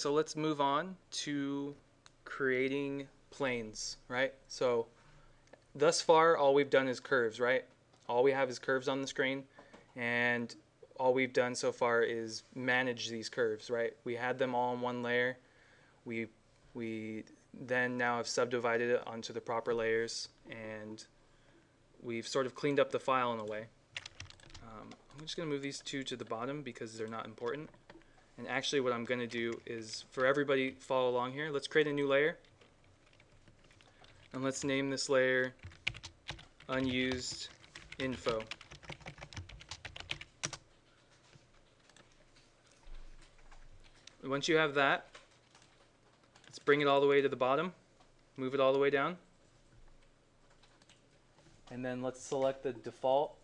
So let's move on to creating planes, right? So thus far, all we've done is curves, right? All we have is curves on the screen, and all we've done so far is manage these curves, right? We had them all in one layer. We then now have subdivided it onto the proper layers, and we've sort of cleaned up the file in a way. I'm just going to move these two to the bottom because they're not important. And actually what I'm going to do is, for everybody follow along here, let's create a new layer. And let's name this layer unused info. Once you have that, let's bring it all the way to the bottom, move it all the way down. And then let's select the default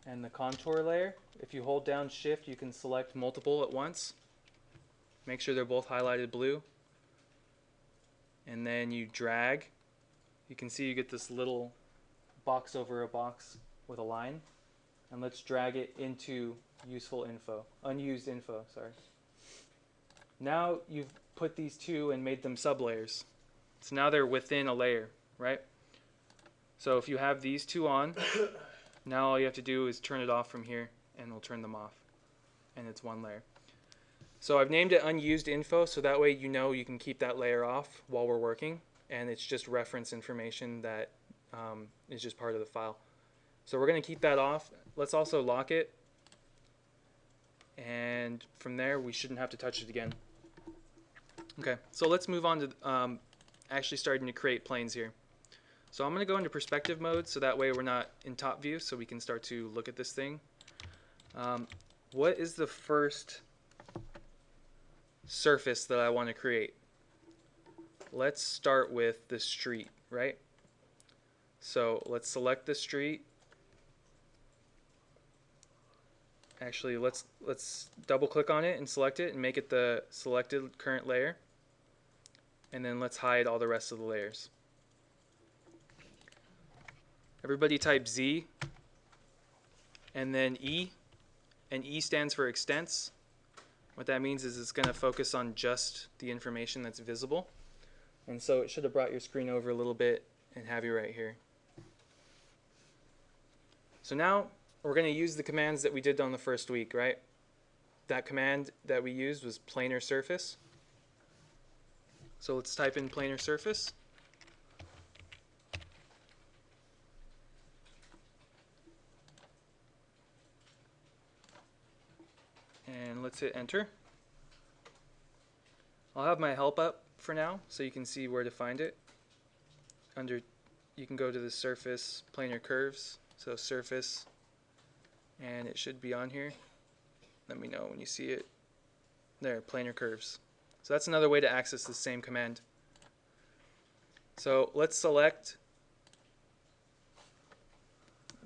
and the contour layer. If you hold down shift, you can select multiple at once. Make sure they're both highlighted blue. And then you drag. You can see you get this little box over a box with a line. And let's drag it into unused info, sorry. Now you've put these two and made them sublayers. So now they're within a layer, right? So if you have these two on, now all you have to do is turn it off from here and we'll turn them off. And it's one layer. So I've named it unused info, so that way you know you can keep that layer off while we're working, and it's just reference information that is just part of the file. So we're going to keep that off. Let's also lock it, and from there we shouldn't have to touch it again. Okay, so let's move on to actually starting to create planes here. So I'm going to go into perspective mode, so that way we're not in top view, so we can start to look at this thing. What is the first surface that I want to create? Let's start with the street, right? So let's select the street. Actually, let's double click on it and select it and make it the selected current layer. And then let's hide all the rest of the layers. Everybody type Z and then E, and E stands for extents. What that means is it's going to focus on just the information that's visible. And so it should have brought your screen over a little bit and have you right here. So now we're going to use the commands that we did on the first week, right? That command that we used was Planarsrf. So let's type in Planarsrf. And let's hit enter. I'll have my help up for now so you can see where to find it. You can go to the surface planar curves, so surface, and it should be on here. Let me know when you see it. There, planar curves. So that's another way to access the same command. So let's select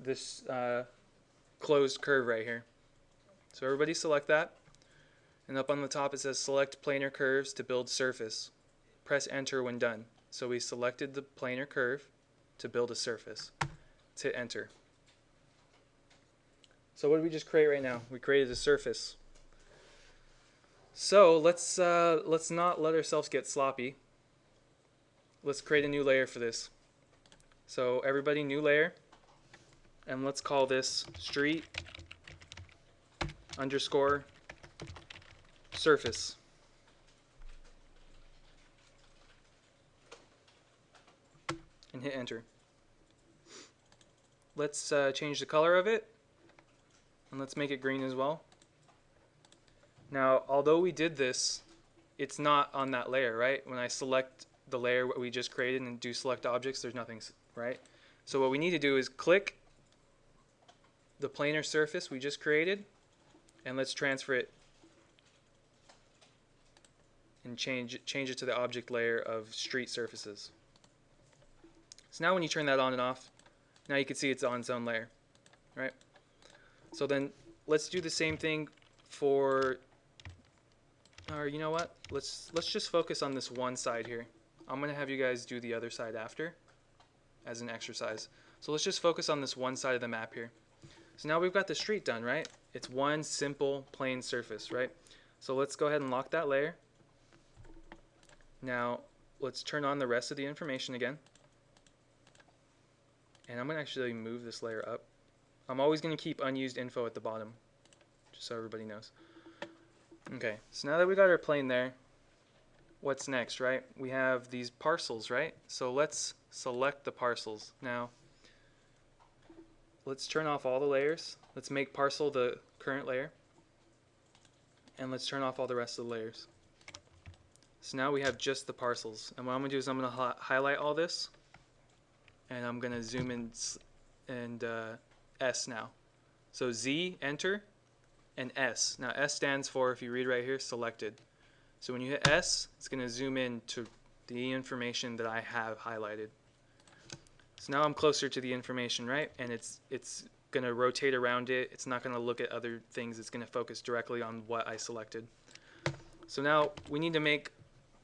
this closed curve right here. So everybody select that, and up on the top it says select planar curves to build surface. Press enter when done. So we selected the planar curve to build a surface. Let's hit enter. So what did we just create right now? We created a surface. So let's not let ourselves get sloppy. Let's create a new layer for this. So everybody, new layer, and let's call this street underscore surface. And hit enter. Let's change the color of it, and let's make it green as well. Now, although we did this, it's not on that layer, right? When I select the layer we just created and do select objects, there's nothing, right? So what we need to do is click the planar surface we just created, and let's transfer it and change it to the object layer of street surfaces. So now when you turn that on and off, now you can see it's on its own layer, right? So then let's do the same thing for, or you know what? Let's just focus on this one side here. I'm going to have you guys do the other side after as an exercise. So let's just focus on this one side of the map here. So now we've got the street done, right? It's one simple plain surface, right? So let's go ahead and lock that layer. Now let's turn on the rest of the information again. And I'm going to actually move this layer up. I'm always going to keep unused info at the bottom, just so everybody knows. Okay, so now that we got our plane there, what's next, right? We have these parcels, right? So let's select the parcels. Now, let's turn off all the layers. Let's make parcel the current layer. And let's turn off all the rest of the layers. So now we have just the parcels. And what I'm going to do is I'm going to highlight all this. And I'm going to zoom in and S now. So Z, enter, and S. Now S stands for, if you read right here, selected. So when you hit S, it's going to zoom in to the information that I have highlighted. So now I'm closer to the information, right? And it's going to rotate around it. It's not going to look at other things. It's going to focus directly on what I selected. So now we need to make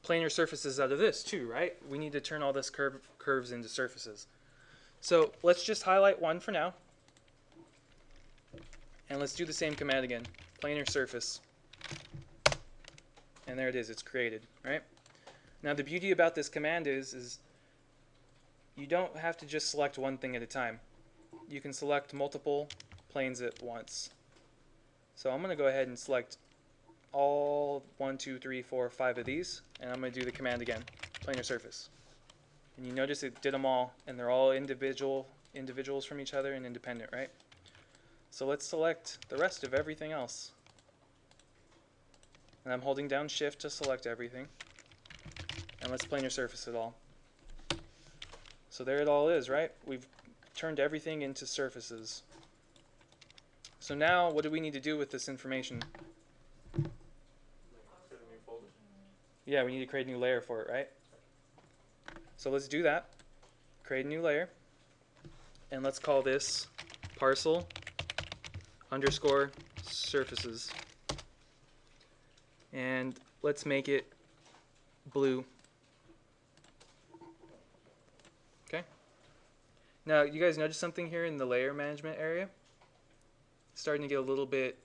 planar surfaces out of this too, right? We need to turn all this curves into surfaces. So let's just highlight one for now. And let's do the same command again. Planar surface. And there it is, it's created, right? Now the beauty about this command is you don't have to just select one thing at a time. You can select multiple planes at once. So I'm going to go ahead and select all 1, 2, 3, 4, 5 of these, and I'm going to do the command again, planar surface. And you notice it did them all, and they're all individuals from each other and independent, right? So let's select the rest of everything else. And I'm holding down Shift to select everything. And let's planar surface it all. So there it all is, right? We've turned everything into surfaces. So now what do we need to do with this information? Yeah, we need to create a new layer for it, right? So let's do that. Create a new layer. And let's call this parcel underscore surfaces. And let's make it blue. Okay. Now, you guys notice something here in the layer management area? It's starting to get a little bit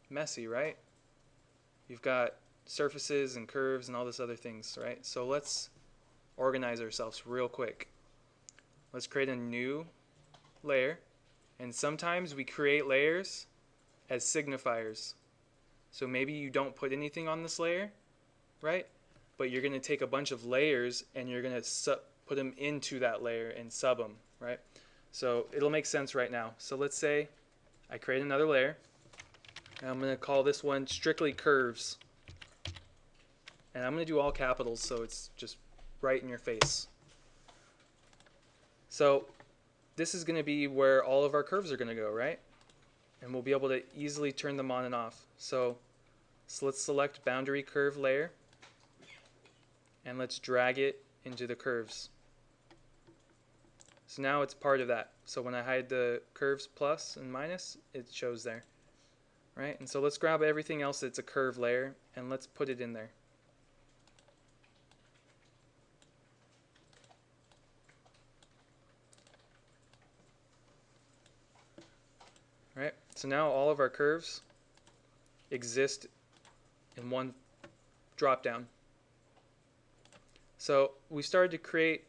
messy, right? You've got surfaces and curves and all this other things, right? So let's organize ourselves real quick. Let's create a new layer. And sometimes we create layers as signifiers. So maybe you don't put anything on this layer, right? But you're going to take a bunch of layers and you're going to put them into that layer and sub them, right? So it'll make sense right now. So let's say I create another layer. And I'm going to call this one strictly curves. And I'm going to do all capitals so it's just right in your face. So this is going to be where all of our curves are going to go, right? And we'll be able to easily turn them on and off. So let's select boundary curve layer. And let's drag it into the curves. So now it's part of that. So when I hide the curves plus and minus, it shows there. Right? And so let's grab everything else that's a curve layer and let's put it in there. Right? So now all of our curves exist in one drop down. So we started to create,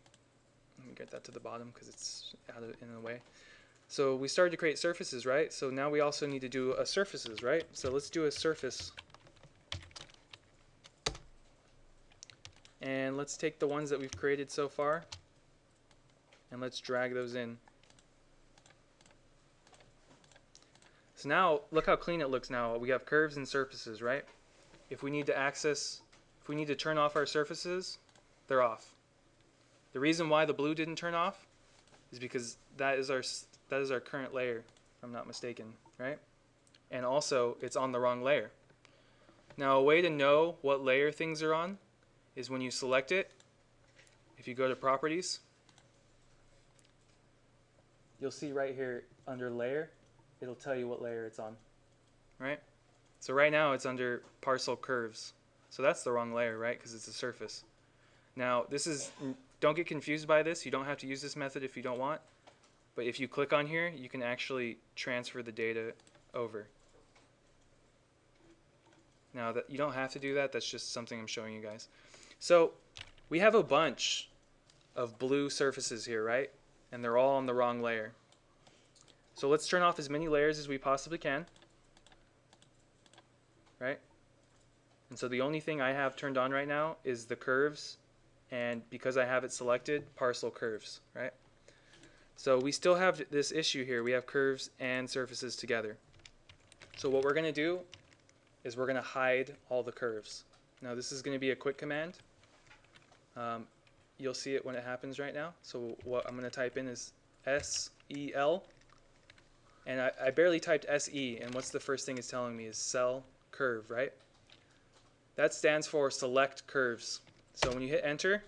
let me get that to the bottom because it's in the way. So we started to create surfaces, right? So now we also need to do a surfaces, right? So let's do a surface. And let's take the ones that we've created so far and let's drag those in. So now look how clean it looks now. We have curves and surfaces, right? If we need to turn off our surfaces, they're off. The reason why the blue didn't turn off is because that is our current layer, if I'm not mistaken, right? And also it's on the wrong layer. Now a way to know what layer things are on is when you select it, if you go to properties, you'll see right here under layer, it'll tell you what layer it's on, right? So right now it's under parcel curves. So that's the wrong layer, right? Because it's a surface. Now don't get confused by this. You don't have to use this method if you don't want. But if you click on here, you can actually transfer the data over. Now you don't have to do that. That's just something I'm showing you guys. So we have a bunch of blue surfaces here, right? And they're all on the wrong layer. So let's turn off as many layers as we possibly can, right? And so the only thing I have turned on right now is the curves, and because I have it selected, parcel curves, right? So we still have this issue here. We have curves and surfaces together. So what we're going to do is we're going to hide all the curves. Now this is going to be a quick command. You'll see it when it happens right now. So what I'm going to type in is SEL. And I barely typed SE, and what's the first thing it's telling me is cell curve, right? That stands for select curves. So when you hit enter,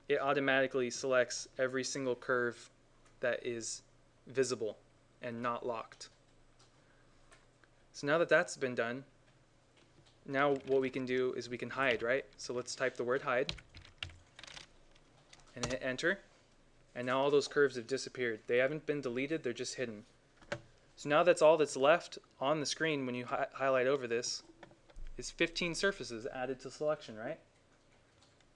it automatically selects every single curve that is visible and not locked. So now that that's been done, now what we can do is we can hide, right? So let's type the word hide and hit enter. And now all those curves have disappeared. They haven't been deleted, they're just hidden. So now that's all that's left on the screen when you highlight over this is 15 surfaces added to selection, right?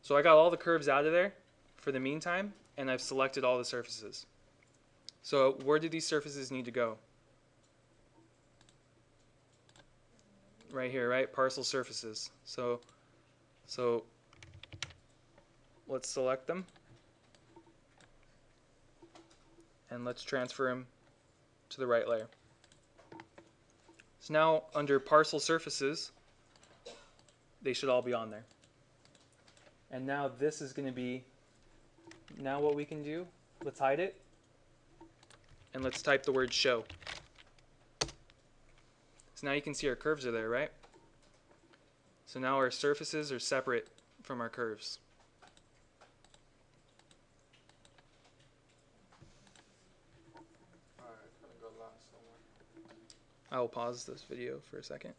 So I got all the curves out of there for the meantime, and I've selected all the surfaces. So where do these surfaces need to go? Right here, right? Parcel surfaces. So let's select them, and let's transfer them to the right layer. So now under parcel surfaces, they should all be on there. And now this is going to be, now what we can do, let's hide it, and let's type the word show. So now you can see our curves are there, right? So now our surfaces are separate from our curves. I will pause this video for a second.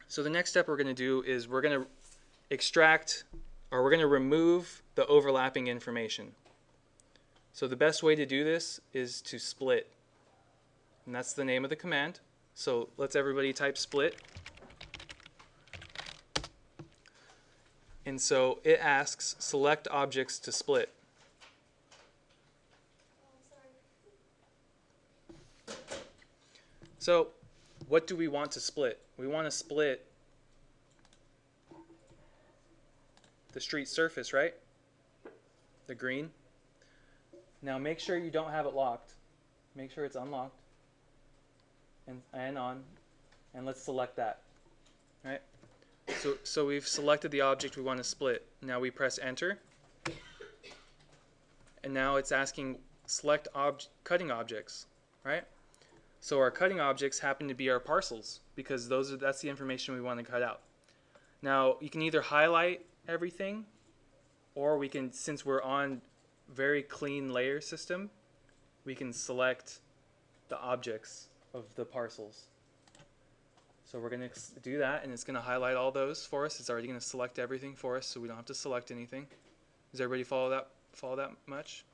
So the next step we're going to do is we're going to extract, or we're going to remove the overlapping information. So the best way to do this is to split. And that's the name of the command. So let's everybody type split. And so it asks select objects to split. So what do we want to split? We want to split the street surface, right? The green. Now make sure you don't have it locked. Make sure it's unlocked and on. And let's select that, right? So we've selected the object we want to split. Now we press enter. And now it's asking select cutting objects, right? So our cutting objects happen to be our parcels because that's the information we want to cut out. Now you can either highlight everything, or we can, since we're on very clean layer system, we can select the objects of the parcels. So we're going to do that, and it's going to highlight all those for us. It's already going to select everything for us, so we don't have to select anything. Does everybody follow that much?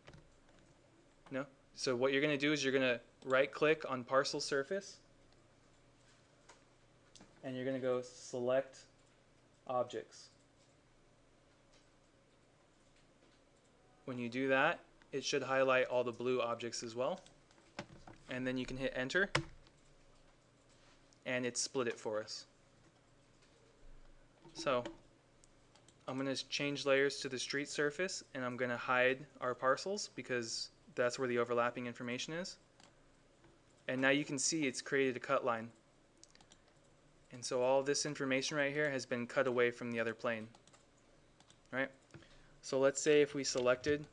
No? So what you're going to do is you're going to right-click on parcel surface, and you're going to go select objects. When you do that, it should highlight all the blue objects as well. And then you can hit enter, and it split it for us. So I'm going to change layers to the street surface, and I'm going to hide our parcels because that's where the overlapping information is. And now you can see it's created a cut line. And so all this information right here has been cut away from the other plane. Right? So let's say if we selected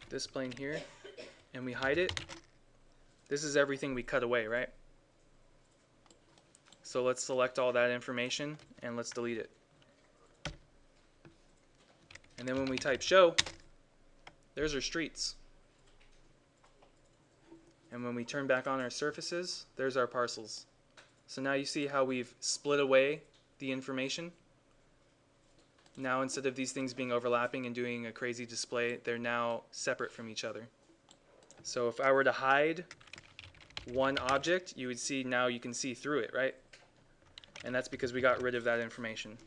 this plane here and we hide it, this is everything we cut away, right? So let's select all that information and let's delete it. And then when we type show, there's our streets. And when we turn back on our surfaces, there's our parcels. So now you see how we've split away the information. Now instead of these things being overlapping and doing a crazy display, they're now separate from each other. So if I were to hide one object, you would see now you can see through it, right? and that's because we got rid of that information.